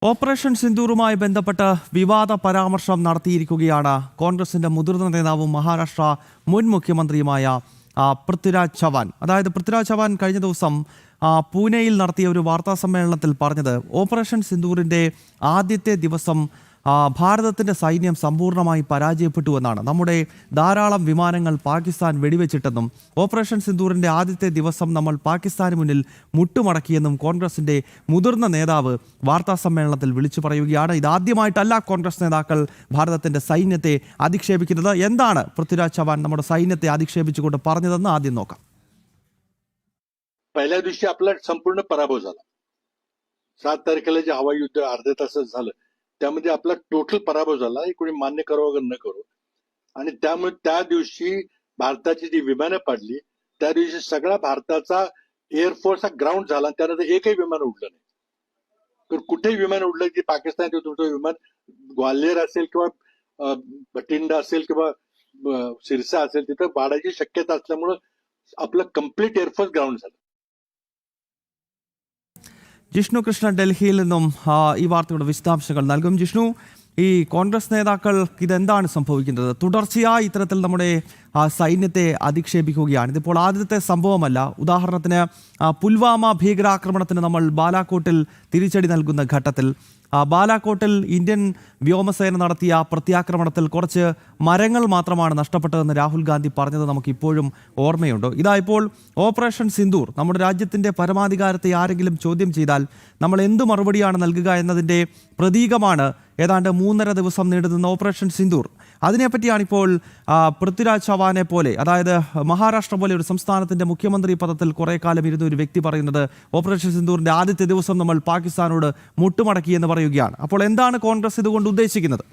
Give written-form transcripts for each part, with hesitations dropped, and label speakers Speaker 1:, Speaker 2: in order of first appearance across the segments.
Speaker 1: Operation സിന്ദൂറുമായി ബന്ധപ്പെട്ട് വിവാദ പരാമർശം നടത്തിയിരിക്കുകയാണ് കോൺഗ്രസിന്റെ മുതിർന്ന നേതാവും മഹാരാഷ്ട്ര മുൻ മുഖ്യമന്ത്രിയുമായ പൃഥ്വിരാജ് ചവാൻ. അതായത് പൃഥ്വിരാജ് ചവാൻ കഴിഞ്ഞ ദിവസം പൂനെയിൽ നടത്തിയ ഒരു വാർത്താ സമ്മേളനത്തിൽ പറഞ്ഞത് ഓപ്പറേഷൻ സിന്ദൂറിന്റെ ആദ്യത്തെ ദിവസം ഭാരതത്തിന്റെ സൈന്യം സമ്പൂർണ്ണമായി പരാജയപ്പെട്ടു എന്നാണ്. നമ്മുടെ ധാരാളം വിമാനങ്ങൾ പാകിസ്ഥാൻ വെടിവെച്ചിട്ടെന്നും ഓപ്പറേഷൻ സിന്ദൂറിന്റെ ആദ്യത്തെ ദിവസം നമ്മൾ പാകിസ്ഥാന് മുന്നിൽ മുട്ടുമടക്കിയെന്നും കോൺഗ്രസിന്റെ മുതിർന്ന നേതാവ് വാർത്താ സമ്മേളനത്തിൽ വിളിച്ചു പറയുകയാണ്. ഇതാദ്യമായിട്ടല്ല കോൺഗ്രസ് നേതാക്കൾ ഭാരതത്തിന്റെ സൈന്യത്തെ അധിക്ഷേപിക്കുന്നത്. എന്താണ് പൃഥ്വിരാജ് ചവാൻ നമ്മുടെ സൈന്യത്തെ അധിക്ഷേപിച്ചുകൊണ്ട് പറഞ്ഞതെന്ന് ആദ്യം നോക്കാം.
Speaker 2: पहिल्या दिवशी आपला संपूर्ण पराभव झाला. 7 तारखेला जे हवाई युद्ध अर्ध्या तासात झालं त्यामध्ये आपला टोटल पराभव झाला. हे कोणी मान्य करो वगैरे न करो. आणि त्यामुळे त्या दिवशी भारताची जी विमानं पडली त्या दिवशी सगळा भारताचा एअरफोर्स हा ग्राउंड झाला. त्यानंतर एकही विमान उडलं नाही. तर कुठेही विमान उडलं की पाकिस्तानचं तुमचं विमान ग्वाल्हेर असेल किंवा भटिंडा असेल किंवा सिरसा असेल तिथं पाडायची शक्यता असल्यामुळं आपलं कम्प्लीट एअरफोर्स ग्राउंड झालं.
Speaker 1: ജിഷ്ണു കൃഷ്ണ ഡൽഹിയിൽ നിന്നും ഈ വാർത്തയുടെ വിശദാംശങ്ങൾ നൽകും. ജിഷ്ണു, ഈ കോൺഗ്രസ് നേതാക്കൾക്ക് ഇതെന്താണ് സംഭവിക്കുന്നത്? തുടർച്ചയായി ഇത്തരത്തിൽ നമ്മുടെ സൈന്യത്തെ അധിക്ഷേപിക്കുകയാണ്. ഇതിപ്പോൾ ആദ്യത്തെ സംഭവമല്ല. ഉദാഹരണത്തിന് പുൽവാമ ഭീകരാക്രമണത്തിന് നമ്മൾ ബാലാക്കോട്ടിൽ തിരിച്ചടി നൽകുന്ന ഘട്ടത്തിൽ ബാലാക്കോട്ടിൽ ഇന്ത്യൻ വ്യോമസേന നടത്തിയ പ്രത്യാക്രമണത്തിൽ കുറച്ച് മരങ്ങൾ മാത്രമാണ് നഷ്ടപ്പെട്ടതെന്ന് രാഹുൽ ഗാന്ധി പറഞ്ഞത് നമുക്ക് ഇപ്പോഴും ഓർമ്മയുണ്ട്. ഇതാ ഇപ്പോൾ ഓപ്പറേഷൻ സിന്ദൂർ, നമ്മുടെ രാജ്യത്തിൻ്റെ പരമാധികാരത്തെ ആരെങ്കിലും ചോദ്യം ചെയ്താൽ നമ്മൾ എന്ത് മറുപടിയാണ് നൽകുക എന്നതിൻ്റെ പ്രതീകമാണ് ഏതാണ്ട് 3.5 ദിവസം നീണ്ടുനിന്ന ഓപ്പറേഷൻ സിന്ദൂർ. അതിനെപ്പറ്റിയാണിപ്പോൾ പൃഥ്വിരാജ് ചവാനെ പോലെ, അതായത് മഹാരാഷ്ട്ര പോലെ ഒരു സംസ്ഥാനത്തിന്റെ മുഖ്യമന്ത്രി പദത്തിൽ കുറെ കാലം ഇരുന്ന ഒരു വ്യക്തി പറയുന്നത് ഓപ്പറേഷൻ സിന്ദൂറിന്റെ ആദ്യത്തെ ദിവസം നമ്മൾ പാകിസ്ഥാനോട് മുട്ടുമടക്കി എന്ന് പറയുകയാണ്. അപ്പോൾ എന്താണ് കോൺഗ്രസ് ഇതുകൊണ്ട് ഉദ്ദേശിക്കുന്നത്?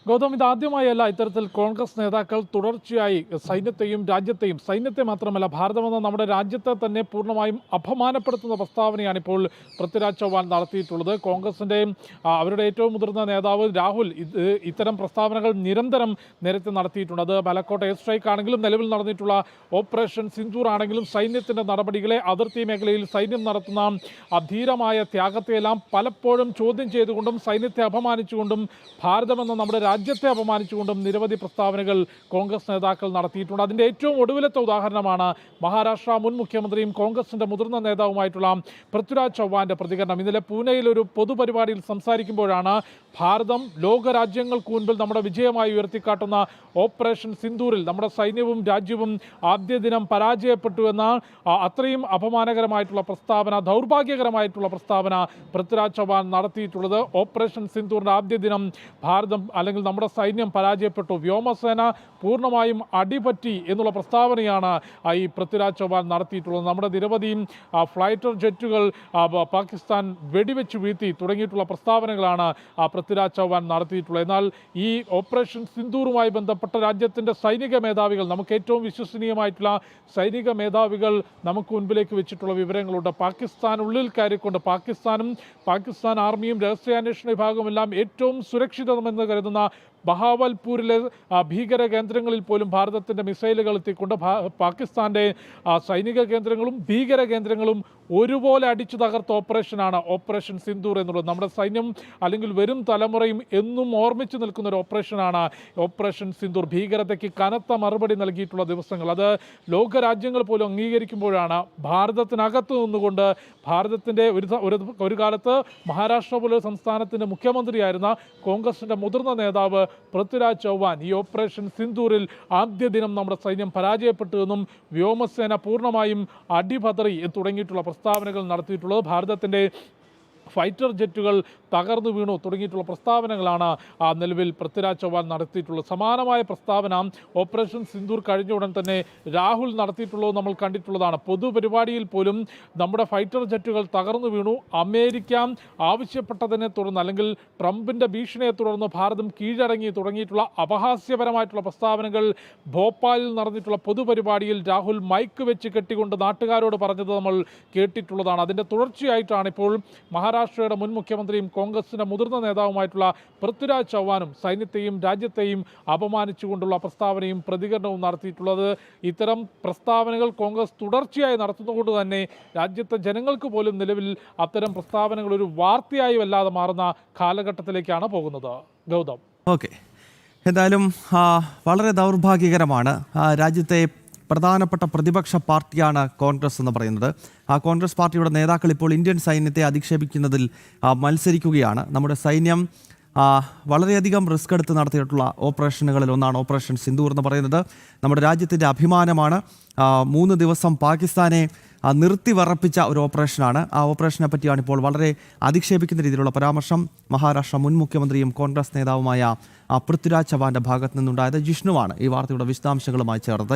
Speaker 3: ഗൗതം, ഇതാദ്യമായല്ല ഇത്തരത്തിൽ കോൺഗ്രസ് നേതാക്കൾ തുടർച്ചയായി സൈന്യത്തെയും രാജ്യത്തെയും, സൈന്യത്തെ മാത്രമല്ല ഭാരതമെന്ന നമ്മുടെ രാജ്യത്തെ തന്നെ പൂർണ്ണമായും അപമാനപ്പെടുത്തുന്ന പ്രസ്താവനയാണ് ഇപ്പോൾ പൃഥ്വിരാജ് ചവാൻ നടത്തിയിട്ടുള്ളത്. കോൺഗ്രസിൻ്റെ അവരുടെ ഏറ്റവും മുതിർന്ന നേതാവ് രാഹുൽ ഇത്തരം പ്രസ്താവനകൾ നിരന്തരം നേരത്തെ നടത്തിയിട്ടുണ്ട്. അത് ബാലാക്കോട്ട് എയർ സ്ട്രൈക്ക് ആണെങ്കിലും നിലവിൽ നടന്നിട്ടുള്ള ഓപ്പറേഷൻ സിന്ദൂർ ആണെങ്കിലും സൈന്യത്തിൻ്റെ നടപടികളെ, അതിർത്തി മേഖലയിൽ സൈന്യം നടത്തുന്ന അധീരമായ ത്യാഗത്തെയെല്ലാം പലപ്പോഴും ചോദ്യം ചെയ്തുകൊണ്ടും സൈന്യത്തെ അപമാനിച്ചുകൊണ്ടും ഭാരതമെന്ന നമ്മുടെ രാജ്യത്തെ അപമാനിച്ചുകൊണ്ടും നിരവധി പ്രസ്താവനകൾ കോൺഗ്രസ് നേതാക്കൾ നടത്തിയിട്ടുണ്ട്. അതിൻ്റെ ഏറ്റവും ഒടുവിലത്തെ ഉദാഹരണമാണ് മഹാരാഷ്ട്ര മുൻ മുഖ്യമന്ത്രിയും കോൺഗ്രസിൻ്റെ മുതിർന്ന നേതാവുമായിട്ടുള്ള പൃഥ്വിരാജ് ചവാന്റെ പ്രതികരണം. ഇന്നലെ പൂനെയിൽ ഒരു പൊതുപരിപാടിയിൽ സംസാരിക്കുമ്പോഴാണ് ഭാരതം ലോകരാജ്യങ്ങൾക്ക് മുൻപിൽ നമ്മുടെ വിജയമായി ഉയർത്തിക്കാട്ടുന്ന ഓപ്പറേഷൻ സിന്ദൂറിൽ നമ്മുടെ സൈന്യവും രാജ്യവും ആദ്യ ദിനം പരാജയപ്പെട്ടു എന്ന അത്രയും അപമാനകരമായിട്ടുള്ള പ്രസ്താവന, ദൗർഭാഗ്യകരമായിട്ടുള്ള പ്രസ്താവന പൃഥ്വിരാജ് ചവാൻ നടത്തിയിട്ടുള്ളത്. ഓപ്പറേഷൻ സിന്ദൂറിൻ്റെ ആദ്യ ദിനം ഭാരതം അല്ലെങ്കിൽ നമ്മുടെ സൈന്യം പരാജയപ്പെട്ടു, വ്യോമസേന പൂർണ്ണമായും അടിപറ്റി എന്നുള്ള പ്രസ്താവനയാണ് ഈ പൃഥ്വിരാജ് ചവാൻ നടത്തിയിട്ടുള്ളത്. നമ്മുടെ നിരവധി ഫ്ലൈറ്റർ ജെറ്റുകൾ പാകിസ്ഥാൻ വെടിവെച്ച് വീഴ്ത്തി തുടങ്ങിയിട്ടുള്ള പ്രസ്താവനകളാണ് പൃഥ്വിരാജ് ചവാൻ നടത്തിയിട്ടുള്ളത്. എന്നാൽ ഈ ഓപ്പറേഷൻ സിന്ദൂറുമായി ബന്ധപ്പെട്ട രാജ്യത്തിൻ്റെ സൈനിക മേധാവികൾ, നമുക്ക് ഏറ്റവും വിശ്വസനീയമായിട്ടുള്ള സൈനിക മേധാവികൾ നമുക്ക് മുൻപിലേക്ക് വെച്ചിട്ടുള്ള വിവരങ്ങളുണ്ട്. പാകിസ്ഥാനുള്ളിൽ കയറിക്കൊണ്ട് പാകിസ്ഥാനും പാകിസ്ഥാൻ ആർമിയും രഹസ്യാന്വേഷണ വിഭാഗമെല്ലാം ഏറ്റവും സുരക്ഷിതമെന്ന് കരുതുന്ന ബഹാവൽപൂരിലെ ഭീകര കേന്ദ്രങ്ങളിൽ പോലും ഭാരതത്തിൻ്റെ മിസൈലുകൾ എത്തിക്കൊണ്ട് പാകിസ്ഥാൻ്റെ സൈനിക കേന്ദ്രങ്ങളും ഭീകര കേന്ദ്രങ്ങളും ഒരുപോലെ അടിച്ചു തകർത്ത ഓപ്പറേഷനാണ് ഓപ്പറേഷൻ സിന്ദൂർ എന്നുള്ളത്. നമ്മുടെ സൈന്യം അല്ലെങ്കിൽ വരും തലമുറയും എന്നും ഓർമ്മിച്ചു നിൽക്കുന്ന ഒരു ഓപ്പറേഷനാണ് ഓപ്പറേഷൻ സിന്ദൂർ. ഭീകരതയ്ക്ക് കനത്ത മറുപടി നൽകിയിട്ടുള്ള ദിവസങ്ങൾ, അത് ലോകരാജ്യങ്ങൾ പോലും അംഗീകരിക്കുമ്പോഴാണ് ഭാരതത്തിനകത്ത് നിന്നുകൊണ്ട് ഭാരതത്തിൻ്റെ ഒരു കാലത്ത് മഹാരാഷ്ട്ര പോലൊരു സംസ്ഥാനത്തിൻ്റെ മുഖ്യമന്ത്രിയായിരുന്ന കോൺഗ്രസിൻ്റെ മുതിർന്ന നേതാവ് പൃഥ്വിരാജ് ചവാൻ ഈ ഓപ്പറേഷൻ സിന്ദൂറിൽ ആദ്യ ദിനം നമ്മുടെ സൈന്യം പരാജയപ്പെട്ടു എന്നും വ്യോമസേന പൂർണ്ണമായും അടിപതറി തുടങ്ങിയിട്ടുള്ള പ്രസ്താവനകൾ നടത്തിയിട്ടുള്ളത്. ഭാരതത്തിൻ്റെ ഫൈറ്റർ ജെറ്റുകൾ തകർന്നു വീണു തുടങ്ങിയിട്ടുള്ള പ്രസ്താവനകളാണ് നിലവിൽ പൃഥ്വിരാജ് ചവാൻ നടത്തിയിട്ടുള്ളത്. സമാനമായ പ്രസ്താവന ഓപ്പറേഷൻ സിന്ദൂർ കഴിഞ്ഞ ഉടൻ തന്നെ രാഹുൽ നടത്തിയിട്ടുള്ളത് നമ്മൾ കണ്ടിട്ടുള്ളതാണ്. പൊതുപരിപാടിയിൽ പോലും നമ്മുടെ ഫൈറ്റർ ജെറ്റുകൾ തകർന്നു വീണു, അമേരിക്ക ആവശ്യപ്പെട്ടതിനെ തുടർന്ന് അല്ലെങ്കിൽ ട്രംപിൻ്റെ ഭീഷണിയെ തുടർന്ന് ഭാരതം കീഴടങ്ങി തുടങ്ങിയിട്ടുള്ള അപഹാസ്യപരമായിട്ടുള്ള പ്രസ്താവനകൾ ഭോപ്പാലിൽ നടന്നിട്ടുള്ള പൊതുപരിപാടിയിൽ രാഹുൽ മൈക്ക് വെച്ച് കെട്ടിക്കൊണ്ട് നാട്ടുകാരോട് പറഞ്ഞത് നമ്മൾ കേട്ടിട്ടുള്ളതാണ്. അതിൻ്റെ തുടർച്ചയായിട്ടാണ് ഇപ്പോൾ മഹാരാഷ്ട്ര മഹാരാഷ്ട്രയുടെ മുൻ മുഖ്യമന്ത്രിയും കോൺഗ്രസിന്റെ മുതിർന്ന നേതാവുമായിട്ടുള്ള പൃഥ്വിരാജ് ചൗഹാനും സൈന്യത്തെയും രാജ്യത്തെയും അപമാനിച്ചുകൊണ്ടുള്ള പ്രസ്താവനയും പ്രതികരണവും നടത്തിയിട്ടുള്ളത്. ഇത്തരം പ്രസ്താവനകൾ കോൺഗ്രസ് തുടർച്ചയായി നടത്തുന്നതുകൊണ്ട് തന്നെ രാജ്യത്തെ ജനങ്ങൾക്ക് പോലും നിലവിൽ അത്തരം പ്രസ്താവനകൾ ഒരു വാർത്തയായി വല്ലാതെ മാറുന്ന കാലഘട്ടത്തിലേക്കാണ് പോകുന്നത്. ഗൗതം.
Speaker 1: ഓക്കെ, എന്തായാലും വളരെ ദൗർഭാഗ്യകരമാണ്. രാജ്യത്തെ പ്രധാനപ്പെട്ട പ്രതിപക്ഷ പാർട്ടിയാണ് കോൺഗ്രസ് എന്ന് പറയുന്നത്. ആ കോൺഗ്രസ് പാർട്ടിയുടെ നേതാക്കൾ ഇപ്പോൾ ഇന്ത്യൻ സൈന്യത്തെ അധിക്ഷേപിക്കുന്നതിൽ മത്സരിക്കുകയാണ്. നമ്മുടെ സൈന്യം വളരെയധികം റിസ്ക് എടുത്ത് നടത്തിയിട്ടുള്ള ഓപ്പറേഷനുകളിൽ ഒന്നാണ് ഓപ്പറേഷൻ സിന്ദൂർ എന്ന് പറയുന്നത്. നമ്മുടെ രാജ്യത്തിൻ്റെ അഭിമാനമാണ്. 3 ദിവസം പാകിസ്ഥാനെ നിർത്തിവറപ്പിച്ച ഒരു ഓപ്പറേഷനാണ്. ആ ഓപ്പറേഷനെ പറ്റിയാണ് ഇപ്പോൾ വളരെ അധിക്ഷേപിക്കുന്ന രീതിയിലുള്ള പരാമർശം മഹാരാഷ്ട്ര മുൻ മുഖ്യമന്ത്രിയും കോൺഗ്രസ് നേതാവുമായ പൃഥ്വിരാജ് ചവാന്റെ ഭാഗത്ത് നിന്നുണ്ടായത്. ജിഷ്ണുവാണ് ഈ വാർത്തയുടെ വിശദാംശങ്ങളുമായി ചേർന്നത്.